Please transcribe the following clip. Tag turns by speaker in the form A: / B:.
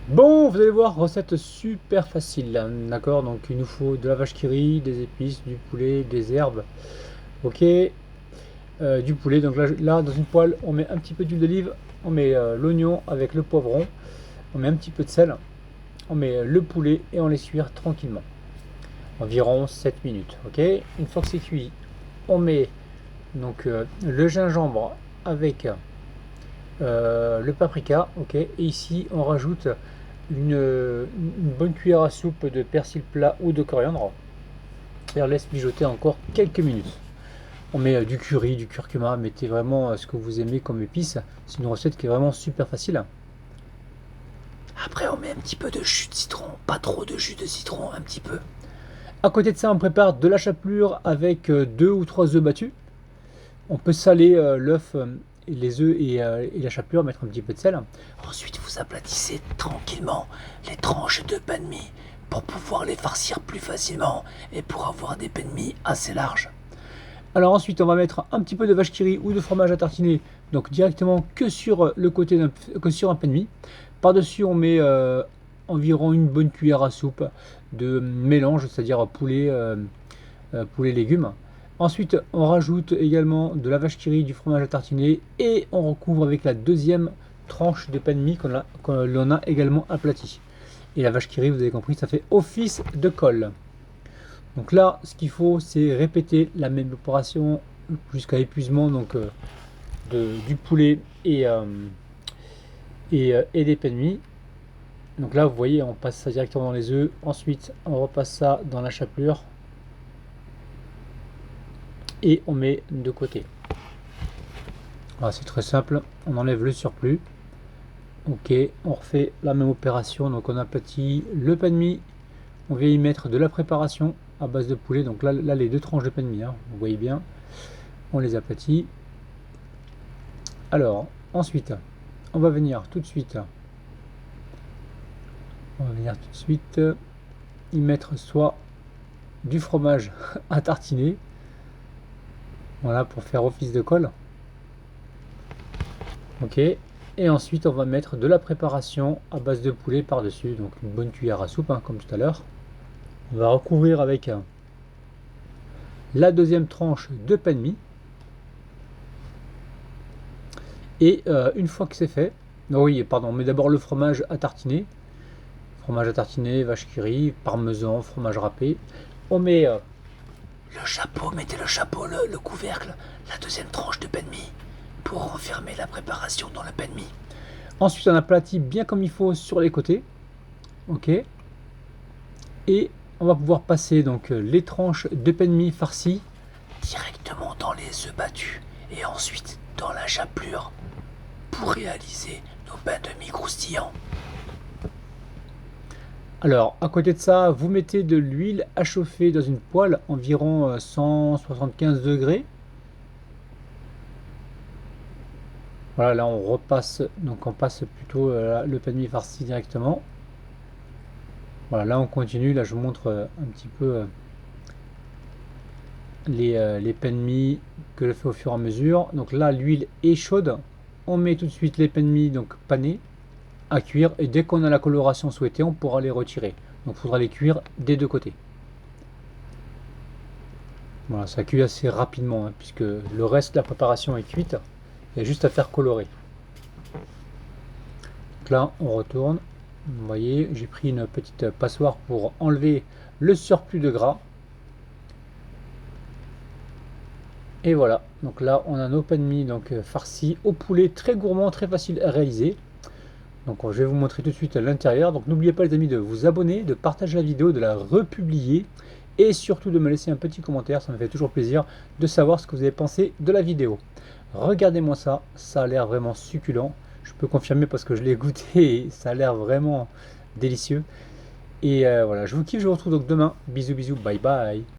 A: Bon, vous allez voir, recette super facile, d'accord? Donc il nous faut de la vache qui rit, des épices, du poulet, des herbes, ok? Du poulet, donc là, dans une poêle, on met un petit peu d'huile d'olive, on met l'oignon avec le poivron, on met un petit peu de sel, on met le poulet et on laisse cuire tranquillement, environ 7 minutes, ok? Une fois que c'est cuit, on met donc le gingembre avec le paprika, ok? Et ici, on rajoute une bonne cuillère à soupe de persil plat ou de coriandre et on laisse mijoter encore quelques minutes. On met du curry, du curcuma, mettez vraiment ce que vous aimez comme épice. C'est une recette qui est vraiment super facile. Après, on met un petit peu de jus de citron, pas trop de jus de citron, un petit peu. À côté de ça, on prépare de la chapelure avec 2 ou 3 œufs battus. On peut saler l'œuf, les œufs et la chapelure, mettre un petit peu de sel. Ensuite, vous aplatissez tranquillement les tranches de pain de mie pour pouvoir les farcir plus facilement et pour avoir des pains de mie assez larges. Alors ensuite, on va mettre un petit peu de vache qui rit ou de fromage à tartiner, donc directement que sur le côté que sur un pain de mie. Par-dessus, on met environ une bonne cuillère à soupe de mélange, c'est-à-dire poulet légumes. Ensuite, on rajoute également de la vache qui rit, du fromage à tartiner et on recouvre avec la deuxième tranche de pain de mie qu'on l'on a également aplati. Et la vache qui rit, vous avez compris, ça fait office de colle. Donc là, ce qu'il faut, c'est répéter la même opération jusqu'à épuisement donc, du poulet et des pain de mie. Donc là, vous voyez, on passe ça directement dans les œufs. Ensuite, on repasse ça dans la chapelure et on met de côté. Voilà, c'est très simple. On enlève le surplus. Ok, on refait la même opération. Donc on aplatit le pain de mie. On vient y mettre de la préparation à base de poulet. Donc là les deux tranches de pain de mie, hein, vous voyez bien. On les aplatit. Alors, ensuite, on va venir tout de suite. Y mettre soit du fromage à tartiner. Voilà, pour faire office de colle. Ok. Et ensuite, on va mettre de la préparation à base de poulet par-dessus. Donc une bonne cuillère à soupe, hein, comme tout à l'heure. On va recouvrir avec la deuxième tranche de pain de mie. Et une fois que c'est fait, non, oui, pardon, on met d'abord le fromage à tartiner. Fromage à tartiner, vache qui rit, parmesan, fromage râpé. On met le chapeau, mettez le chapeau, le couvercle, la deuxième tranche de pain de mie pour renfermer la préparation dans le pain de mie. Ensuite, on aplatit bien comme il faut sur les côtés. Ok. Et on va pouvoir passer donc les tranches de pain de mie farcies directement dans les œufs battus et ensuite dans la chapelure pour réaliser nos pains de mie croustillants. Alors, à côté de ça, vous mettez de l'huile à chauffer dans une poêle environ 175 degrés. Voilà, là on repasse, donc on passe plutôt le pain de mie farci directement. Voilà, là on continue, là je vous montre un petit peu les pains de mie que je fais au fur et à mesure. Donc là l'huile est chaude, on met tout de suite les pains de mie donc panés à cuire et dès qu'on a la coloration souhaitée on pourra les retirer. Donc il faudra les cuire des deux côtés. Voilà, ça cuit assez rapidement hein, puisque le reste de la préparation est cuite. Il y a juste à faire colorer. Donc là on retourne. Vous voyez, j'ai pris une petite passoire pour enlever le surplus de gras. Et voilà, donc là on a nos pains de mie donc farcis au poulet, très gourmand, très facile à réaliser. Donc je vais vous montrer tout de suite l'intérieur. Donc n'oubliez pas les amis de vous abonner, de partager la vidéo, de la republier et surtout de me laisser un petit commentaire, ça me fait toujours plaisir de savoir ce que vous avez pensé de la vidéo. Regardez-moi ça, ça a l'air vraiment succulent. Je peux confirmer parce que je l'ai goûté et ça a l'air vraiment délicieux. Et voilà, je vous kiffe, je vous retrouve donc demain. Bisous bisous, bye bye.